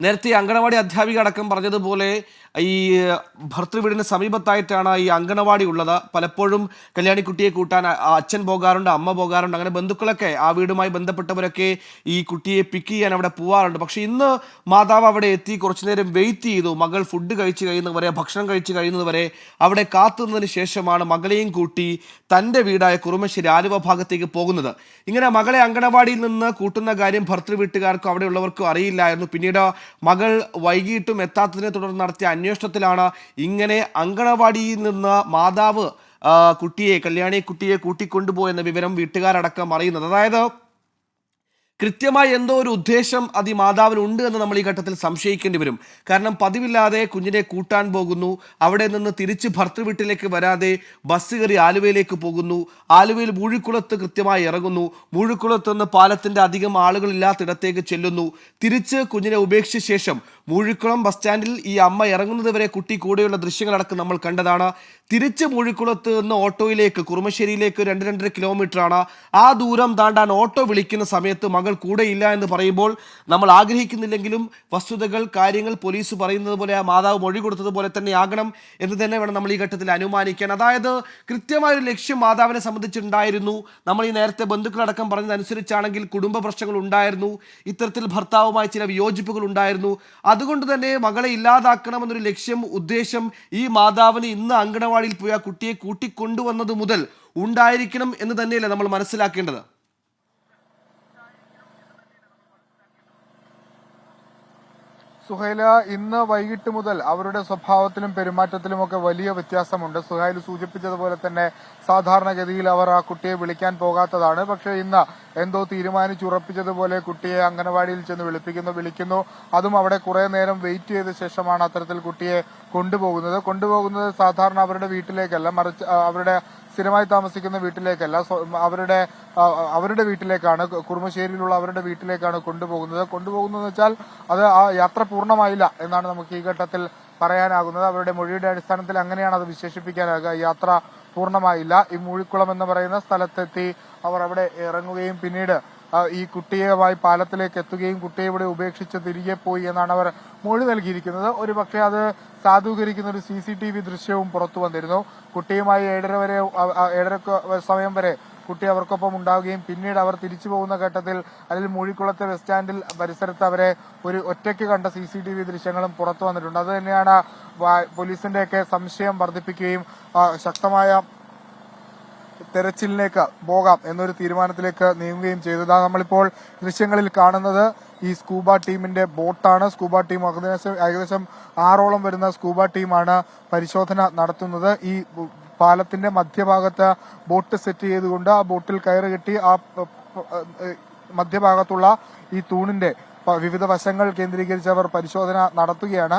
നേരത്തെ അങ്കണവാടി അധ്യാപിക അടക്കം പറഞ്ഞതുപോലെ ഈ ഭർതൃവീടിന് സമീപത്തായിട്ടാണ് ഈ അങ്കണവാടി ഉള്ളത്. പലപ്പോഴും കല്യാണിക്കുട്ടിയെ കൂട്ടാൻ അച്ഛൻ പോകാറുണ്ട്, അമ്മ പോകാറുണ്ട്. അങ്ങനെ ബന്ധുക്കളൊക്കെ ആ വീടുമായി ബന്ധപ്പെട്ടവരൊക്കെ ഈ കുട്ടിയെ പിക്ക് ചെയ്യാൻ അവിടെ പോവാറുണ്ട്. പക്ഷെ ഇന്ന് മാതാവ് അവിടെ എത്തി കുറച്ചു നേരം വെയിറ്റ് ചെയ്തു. മകൾ ഫുഡ് കഴിച്ച് കഴിയുന്നവരെ, ഭക്ഷണം കഴിച്ച് കഴിയുന്നതുവരെ അവിടെ കാത്തുനിന്നതിന് ശേഷമാണ് മകളെയും കൂട്ടി തൻ്റെ വീടായ കുറുമശ്ശേരി ആലുവ ഭാഗത്തേക്ക് പോകുന്നത്. ഇങ്ങനെ മകളെ അങ്കണവാടിയിൽ നിന്ന് കൂട്ടുന്ന കാര്യം ഭർതൃ വീട്ടുകാർക്കും അവിടെയുള്ളവർക്കും അറിയില്ലായിരുന്നു. പിന്നീട് മകൾ വൈകിട്ടും എത്താത്തതിനെ തുടർന്ന് നടത്തിയ അന്വേഷണത്തിലാണ് ഇങ്ങനെ അങ്കണവാടിയിൽ നിന്ന് മാതാവ് കല്യാണി കുട്ടിയെ കൂട്ടിക്കൊണ്ടുപോയെന്ന വിവരം വീട്ടുകാരടക്കം അറിയുന്നത്. അതായത് കൃത്യമായി എന്തോ ഒരു ഉദ്ദേശം അത് ഈ മാതാവിനുണ്ട് എന്ന് നമ്മൾ ഈ ഘട്ടത്തിൽ സംശയിക്കേണ്ടി വരും. കാരണം പതിവില്ലാതെ കുഞ്ഞിനെ കൂട്ടാൻ പോകുന്നു, അവിടെ നിന്ന് തിരിച്ച് ഭർതൃ വീട്ടിലേക്ക് വരാതെ ബസ് കയറി ആലുവയിലേക്ക് പോകുന്നു, ആലുവയിൽ മൂഴിക്കുളത്ത് കൃത്യമായി ഇറങ്ങുന്നു, മൂഴിക്കുളത്ത് നിന്ന് പാലത്തിൻ്റെ അധികം ആളുകളില്ലാത്തിടത്തേക്ക് ചെല്ലുന്നു, തിരിച്ച് കുഞ്ഞിനെ ഉപേക്ഷിച്ച ശേഷം മൂഴിക്കുളം ബസ് സ്റ്റാൻഡിൽ ഈ അമ്മ ഇറങ്ങുന്നത് വരെ കുട്ടി കൂടെയുള്ള ദൃശ്യങ്ങളടക്കം നമ്മൾ കണ്ടതാണ്. തിരിച്ച് മൂഴിക്കുളത്ത് നിന്ന് ഓട്ടോയിലേക്ക് കുറുമശ്ശേരിയിലേക്ക് 2-2.5 കിലോമീറ്ററാണ്. ആ ദൂരം താണ്ടാൻ ഓട്ടോ വിളിക്കുന്ന സമയത്ത് മകൾ കൂടെയില്ല എന്ന് പറയുമ്പോൾ നമ്മൾ ആഗ്രഹിക്കുന്നില്ലെങ്കിലും വസ്തുതകൾ, കാര്യങ്ങൾ പോലീസ് പറയുന്നത് പോലെ ആ മാതാവ് മൊഴി കൊടുത്തതുപോലെ തന്നെ ആകണം എന്ന് തന്നെ വേണം നമ്മൾ ഈ ഘട്ടത്തിൽ അനുമാനിക്കാൻ. അതായത് കൃത്യമായൊരു ലക്ഷ്യം മാതാവിനെ സംബന്ധിച്ചുണ്ടായിരുന്നു. നമ്മൾ ഈ നേരത്തെ ബന്ധുക്കളടക്കം പറഞ്ഞതനുസരിച്ചാണെങ്കിൽ കുടുംബ പ്രശ്നങ്ങൾ ഉണ്ടായിരുന്നു, ഇത്തരത്തിൽ ഭർത്താവുമായി ചില വിയോജിപ്പുകൾ ഉണ്ടായിരുന്നു. അതുകൊണ്ട് തന്നെ മകളെ ഇല്ലാതാക്കണമെന്നൊരു ലക്ഷ്യം, ഉദ്ദേശം ഈ മാതാവിന് ഇന്ന് അങ്കണവാടിയിൽ പോയി ആ കുട്ടിയെ കൂട്ടിക്കൊണ്ടുവന്നത് മുതൽ ഉണ്ടായിരിക്കണം എന്ന് തന്നെയല്ലേ നമ്മൾ മനസ്സിലാക്കേണ്ടത്. സുഹൈല, ഇന്ന് വൈകിട്ട് മുതൽ അവരുടെ സ്വഭാവത്തിലും പെരുമാറ്റത്തിലുമൊക്കെ വലിയ വ്യത്യാസമുണ്ട്. സുഹൈൽ സൂചിപ്പിച്ചതുപോലെ തന്നെ സാധാരണഗതിയിൽ അവർ ആ കുട്ടിയെ വിളിക്കാൻ പോകാത്തതാണ്. പക്ഷേ ഇന്ന് എന്തോ തീരുമാനിച്ചുറപ്പിച്ചതുപോലെ കുട്ടിയെ അംഗനവാടിയിൽ ചെന്ന് വിളിക്കുന്നു. അതും അവിടെ കുറെ നേരം വെയിറ്റ് ചെയ്ത ശേഷമാണ് അത്തരത്തിൽ കുട്ടിയെ കൊണ്ടുപോകുന്നത് സാധാരണ അവരുടെ വീട്ടിലേക്കല്ല, മറിച്ച് അവരുടെ സ്ഥിരമായി താമസിക്കുന്ന വീട്ടിലേക്കല്ല, അവരുടെ വീട്ടിലേക്കാണ്, കുറുമശ്ശേരിയിലുള്ള അവരുടെ വീട്ടിലേക്കാണ് കൊണ്ടുപോകുന്നത് വെച്ചാൽ അത് ആ യാത്ര പൂർണ്ണമായില്ല എന്നാണ് നമുക്ക് ഈ ഘട്ടത്തിൽ പറയാനാകുന്നത്. അവരുടെ മൊഴിയുടെ അടിസ്ഥാനത്തിൽ അങ്ങനെയാണ് അത് വിശേഷിപ്പിക്കാനാകുക. യാത്ര പൂർണ്ണമായില്ല. ഈ മൂഴിക്കുളം എന്ന് പറയുന്ന സ്ഥലത്തെത്തി അവർ അവിടെ ഇറങ്ങുകയും പിന്നീട് ഈ കുട്ടിയുമായി പാലത്തിലേക്ക് എത്തുകയും കുട്ടിയെ ഇവിടെ ഉപേക്ഷിച്ച് തിരികെ പോയി എന്നാണ് അവർ മൊഴി നൽകിയിരിക്കുന്നത്. ഒരു പക്ഷേ അത് സാധൂകരിക്കുന്ന ഒരു CCTV ദൃശ്യവും പുറത്തു വന്നിരുന്നു. കുട്ടിയുമായി 7:30 സമയം വരെ കുട്ടി അവർക്കൊപ്പം ഉണ്ടാവുകയും പിന്നീട് അവർ തിരിച്ചു പോകുന്ന ഘട്ടത്തിൽ അല്ലെങ്കിൽ മൂഴിക്കുളത്തെ ബസ് സ്റ്റാൻഡിൽ പരിസരത്ത് അവരെ ഒരു ഒറ്റയ്ക്ക് കണ്ട CCTV ദൃശ്യങ്ങളും പുറത്തു വന്നിട്ടുണ്ട്. അത് തന്നെയാണ് പോലീസിന്റെയൊക്കെ സംശയം വർദ്ധിപ്പിക്കുകയും ശക്തമായ തെരച്ചിലിലേക്ക് പോകാം എന്നൊരു തീരുമാനത്തിലേക്ക് നീങ്ങുകയും ചെയ്തത്. നമ്മളിപ്പോൾ ദൃശ്യങ്ങളിൽ കാണുന്നത് ഈ സ്കൂബ ടീമിന്റെ ബോട്ടാണ്. സ്കൂബ ടീം ഏകദേശം 6ഓളം വരുന്ന സ്കൂബ ടീമാണ് പരിശോധന നടത്തുന്നത്. ഈ പാലത്തിന്റെ മധ്യഭാഗത്ത് ബോട്ട് സെറ്റ് ചെയ്തുകൊണ്ട് ആ ബോട്ടിൽ കയറ് കെട്ടി ആ മധ്യഭാഗത്തുള്ള ഈ തൂണിന്റെ വിവിധ വശങ്ങൾ കേന്ദ്രീകരിച്ച് അവർ പരിശോധന നടത്തുകയാണ്.